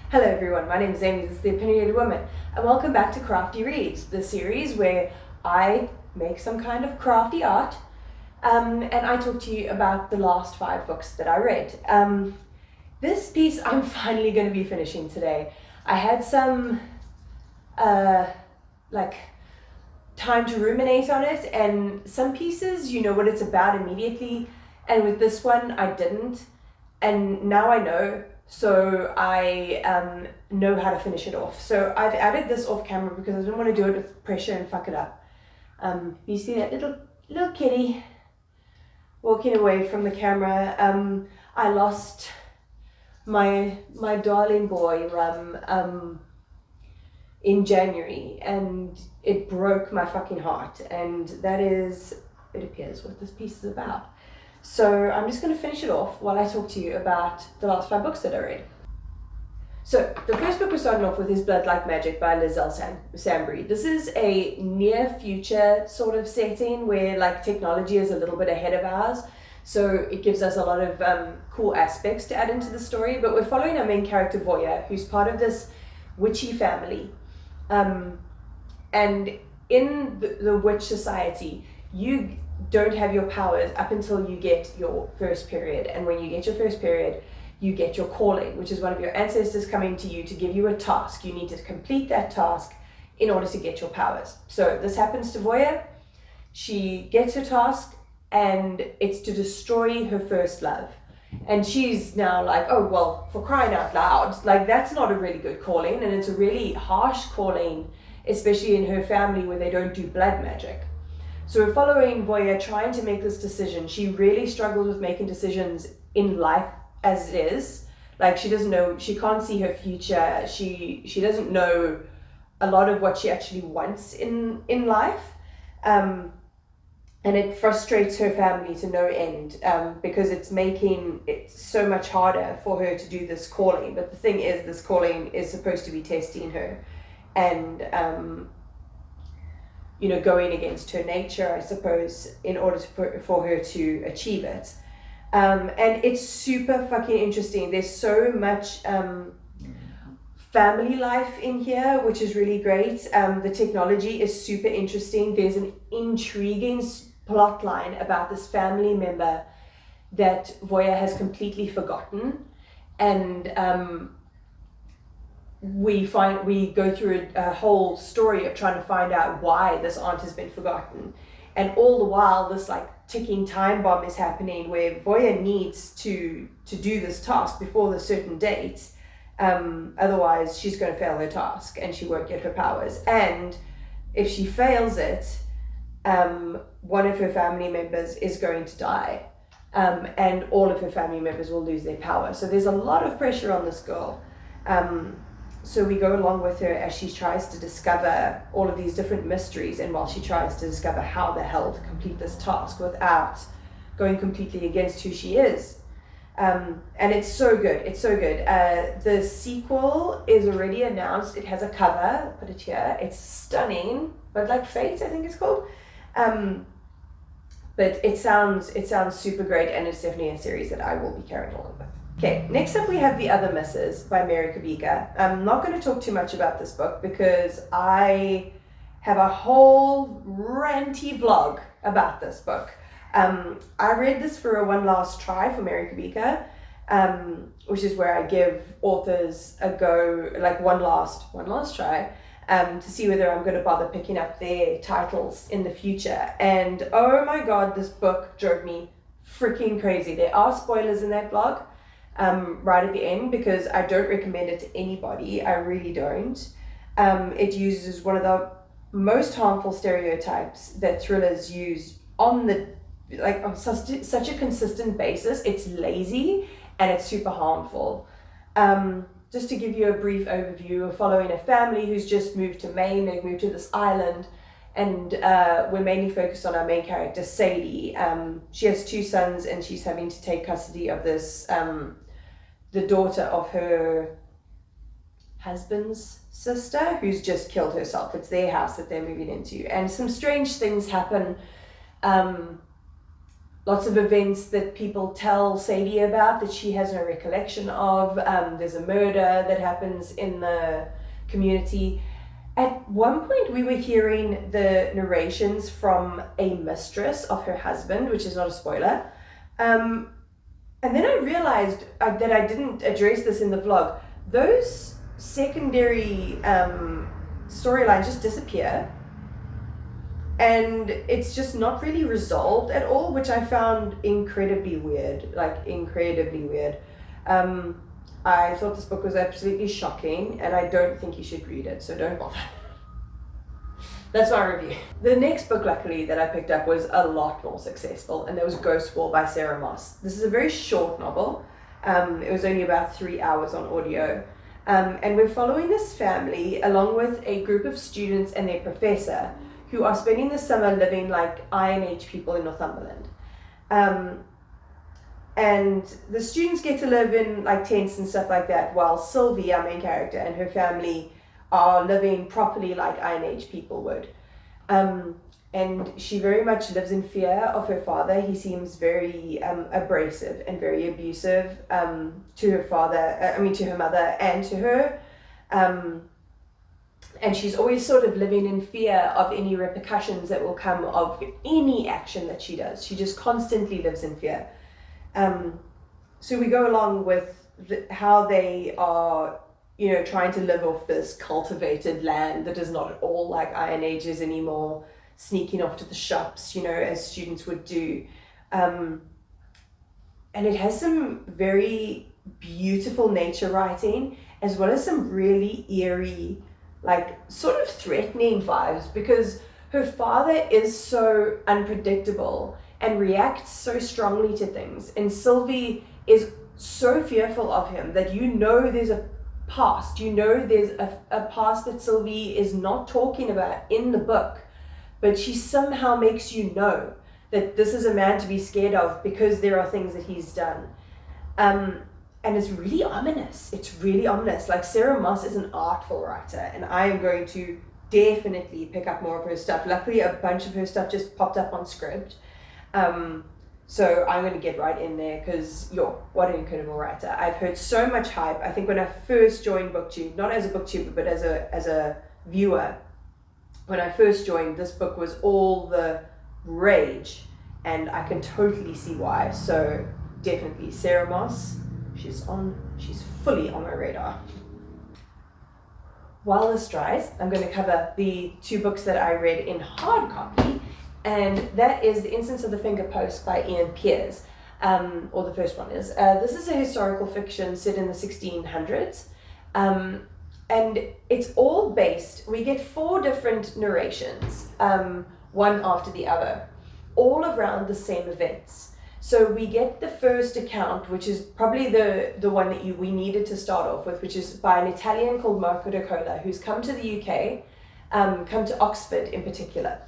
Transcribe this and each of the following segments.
Hello everyone, my name is Amy, this is The Opinionated Woman, and welcome back to Crafty Reads, the series where I make some kind of crafty art, and I talk to you about the last 5 books that I read. This piece I'm finally going to be finishing today. I had some, time to ruminate on it, and some pieces you know what it's about immediately, and with this one I didn't, and now I know. So I know how to finish it off. So I've added this off camera because I didn't want to do it with pressure and fuck it up. You see that little kitty walking away from the camera. I lost my darling boy in January, and it broke my fucking heart. And that is, it appears, what this piece is about. So I'm just going to finish it off while I talk to you about the last 5 books that I read. So the first book we're starting off with is Blood Like Magic by Lizelle Sambury. This is a near future sort of setting where like technology is a little bit ahead of ours. So it gives us a lot of cool aspects to add into the story. But we're following our main character Voya, who's part of this witchy family. And in the witch society, you don't have your powers up until you get your first period, and when you get your first period you get your calling, which is one of your ancestors coming to you to give you a task. You need to complete that task in order to get your powers. So this happens to Voya. She gets her task and it's to destroy her first love, and she's now like, oh well, for crying out loud, like that's not a really good calling, and it's a really harsh calling, especially in her family where they don't do blood magic. So we're following Voya trying to make this decision. She really struggles with making decisions in life as it is. Like she doesn't know, she can't see her future. She doesn't know a lot of what she actually wants in life. And it frustrates her family to no end because it's making it so much harder for her to do this calling. But the thing is, this calling is supposed to be testing her and going against her nature, I suppose, in order for her to achieve it. And it's super fucking interesting. There's so much family life in here, which is really great. The technology is super interesting. There's an intriguing plot line about this family member that Voya has completely forgotten. And we go through a whole story of trying to find out why this aunt has been forgotten, and all the while this like ticking time bomb is happening where Voya needs to do this task before the certain date, otherwise she's going to fail her task and she won't get her powers. And if she fails it, one of her family members is going to die, and all of her family members will lose their power. So there's a lot of pressure on this girl. So we go along with her as she tries to discover all of these different mysteries, and while she tries to discover how the hell to complete this task without going completely against who she is. And it's so good. It's so good. The sequel is already announced. It has a cover. I'll put it here. It's stunning, but like Fate, I think it's called. But it sounds super great, and it's definitely a series that I will be carrying along with. Okay, next up we have The Other Misses by Mary Kubica. I'm not going to talk too much about this book because I have a whole ranty vlog about this book. I read this for a one last try for Mary Kubica, which is where I give authors a go, like one last try, to see whether I'm going to bother picking up their titles in the future. And oh my god, this book drove me freaking crazy. There are spoilers in that vlog. Right at the end, because I don't recommend it to anybody. I really don't. It uses one of the most harmful stereotypes that thrillers use on such a consistent basis. It's lazy and it's super harmful. Just to give you a brief overview, we're following a family who's just moved to Maine. They've moved to this island, and we're mainly focused on our main character, Sadie. She has 2 sons, and she's having to take custody of this the daughter of her husband's sister, who's just killed herself. It's their house that they're moving into, and some strange things happen lots of events that people tell Sadie about that she has no recollection of. There's a murder that happens in the community. At one point, we were hearing the narrations from a mistress of her husband, which is not a spoiler. And then I realized that I didn't address this in the vlog. Those secondary storylines just disappear. And it's just not really resolved at all, which I found incredibly weird, like incredibly weird. I thought this book was absolutely shocking, and I don't think you should read it, so don't bother. That's my review. The next book, luckily, that I picked up was a lot more successful, and that was Ghost War by Sarah Moss. This is a very short novel. It was only about 3 hours on audio. And we're following this family along with a group of students and their professor who are spending the summer living like Iron Age people in Northumberland. And the students get to live in like tents and stuff like that, while Sylvie, our main character, and her family are living properly like Iron Age people would. And she very much lives in fear of her father. He seems very abrasive and very abusive to her father, to her mother and to her. And she's always sort of living in fear of any repercussions that will come of any action that she does. She just constantly lives in fear. So we go along with how they are, trying to live off this cultivated land that is not at all like Iron Ages anymore, sneaking off to the shops, as students would do. And it has some very beautiful nature writing, as well as some really eerie, like sort of threatening vibes, because her father is so unpredictable and reacts so strongly to things, and Sylvie is so fearful of him that there's a past, there's a past that Sylvie is not talking about in the book, but she somehow makes you know that this is a man to be scared of because there are things that he's done. And it's really ominous. It's really ominous. Like, Sarah Moss is an artful writer, and I am going to definitely pick up more of her stuff. Luckily, a bunch of her stuff just popped up on Scribd. So I'm going to get right in there because, what an incredible writer. I've heard so much hype. I think when I first joined BookTube, not as a booktuber, but as a viewer, when I first joined, this book was all the rage, and I can totally see why. So definitely Sarah Moss. She's fully on my radar. While this dries, I'm going to cover the 2 books that I read in hard copy, and that is The Instance of the Fingerpost by Ian Pearce, or the first one is. This is a historical fiction set in the 1600s, and it's all based, we get 4 different narrations, one after the other, all around the same events. So we get the first account, which is probably the one that we needed to start off with, which is by an Italian called Marco da Cola, who's come to the UK, come to Oxford in particular.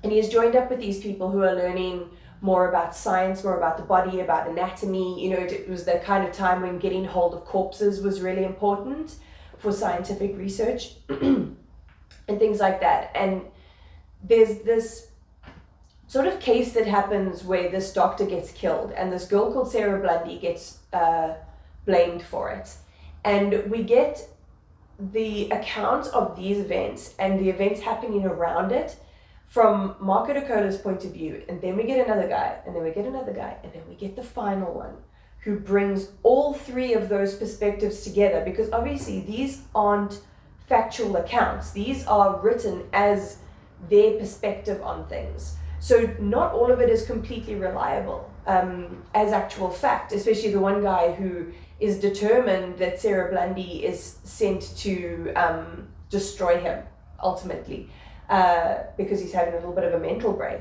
And he has joined up with these people who are learning more about science, more about the body, about anatomy. It was the kind of time when getting hold of corpses was really important for scientific research and things like that. And there's this sort of case that happens where this doctor gets killed, and this girl called Sarah Blundy gets blamed for it. And we get the account of these events and the events happening around it from Marco da Cola's point of view. And then we get another guy, and then we get another guy, and then we get the final one who brings all 3 of those perspectives together, because obviously these aren't factual accounts. These are written as their perspective on things. So not all of it is completely reliable as actual fact, especially the one guy who is determined that Sarah Blundy is sent to destroy him, ultimately, because he's having a little bit of a mental break.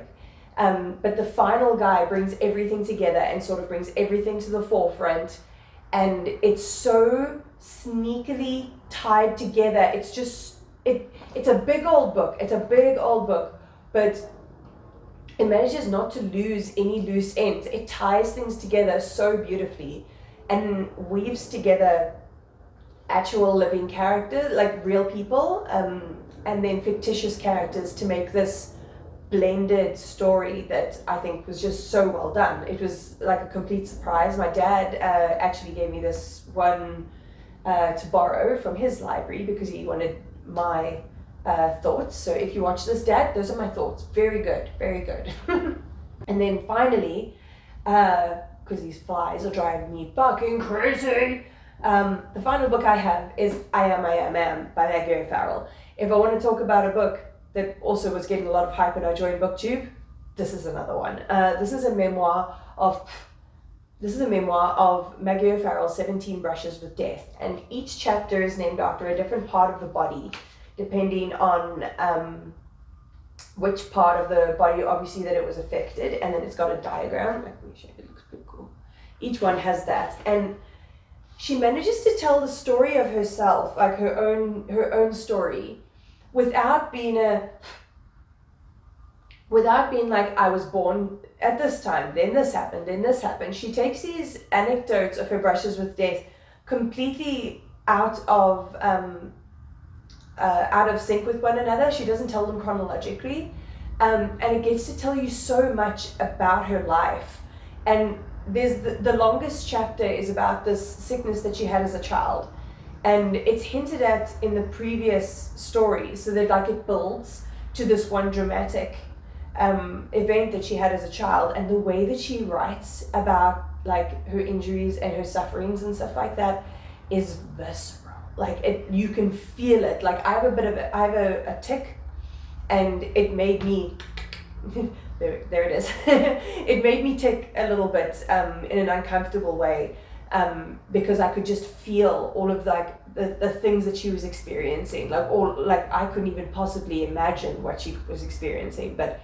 But the final guy brings everything together and sort of brings everything to the forefront, and it's so sneakily tied together. It's just, it's a big old book. It's a big old book, but it manages not to lose any loose ends. It ties things together so beautifully and weaves together actual living characters, like real people, and then fictitious characters to make this blended story that I think was just so well done. It was like a complete surprise. My dad actually gave me this one to borrow from his library because he wanted my thoughts. So if you watch this, Dad, those are my thoughts. Very good, very good. And then finally, because these flies are driving me fucking crazy, the final book I have is I Am by Maggie O'Farrell. If I want to talk about a book that also was getting a lot of hype when I joined BookTube, this is another one. This is a memoir of Maggie O'Farrell's 17 Brushes with Death, and each chapter is named after a different part of the body, depending on which part of the body, obviously, that it was affected, and then it's got a diagram. Let me show you, it looks pretty cool. Each one has that, and she manages to tell the story of herself, like her own story, without being like, I was born at this time, then this happened, then this happened. She takes these anecdotes of her brushes with death completely out of sync with one another. She doesn't tell them chronologically, and it gets to tell you so much about her life. And there's the longest chapter is about this sickness that she had as a child, and it's hinted at in the previous story, so that like it builds to this one dramatic event that she had as a child. And the way that she writes about like her injuries and her sufferings and stuff like that is visceral. Like you can feel it. Like I have a tick, and it made me there it is. It made me tick a little bit in an uncomfortable way, because I could just feel all of like the things that she was experiencing. Like I couldn't even possibly imagine what she was experiencing. But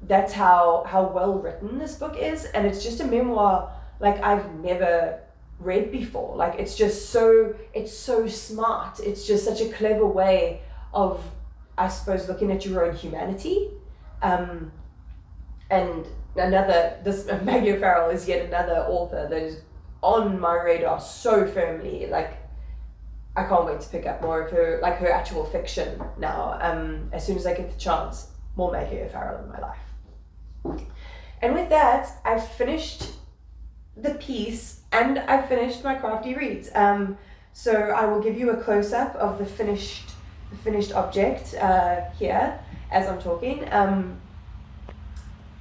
that's how well written this book is, and it's just a memoir like I've never read before. Like it's so smart. It's just such a clever way of, I suppose, looking at your own humanity. And Maggie O'Farrell is yet another author that is on my radar so firmly. Like I can't wait to pick up more of her actual fiction now. As soon as I get the chance, more Maggie O'Farrell in my life. And with that, I've finished the piece and I've finished my crafty reads. So I will give you a close-up of the finished object here as I'm talking.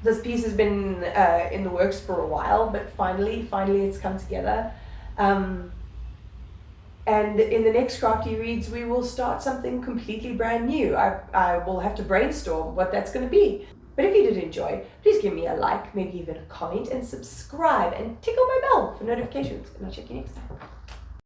This piece has been in the works for a while, but finally it's come together. And in the next crafty reads, we will start something completely brand new. I will have to brainstorm what that's going to be. But if you did enjoy, please give me a like, maybe even a comment, and subscribe, and tickle my bell for notifications. And I'll check you next time.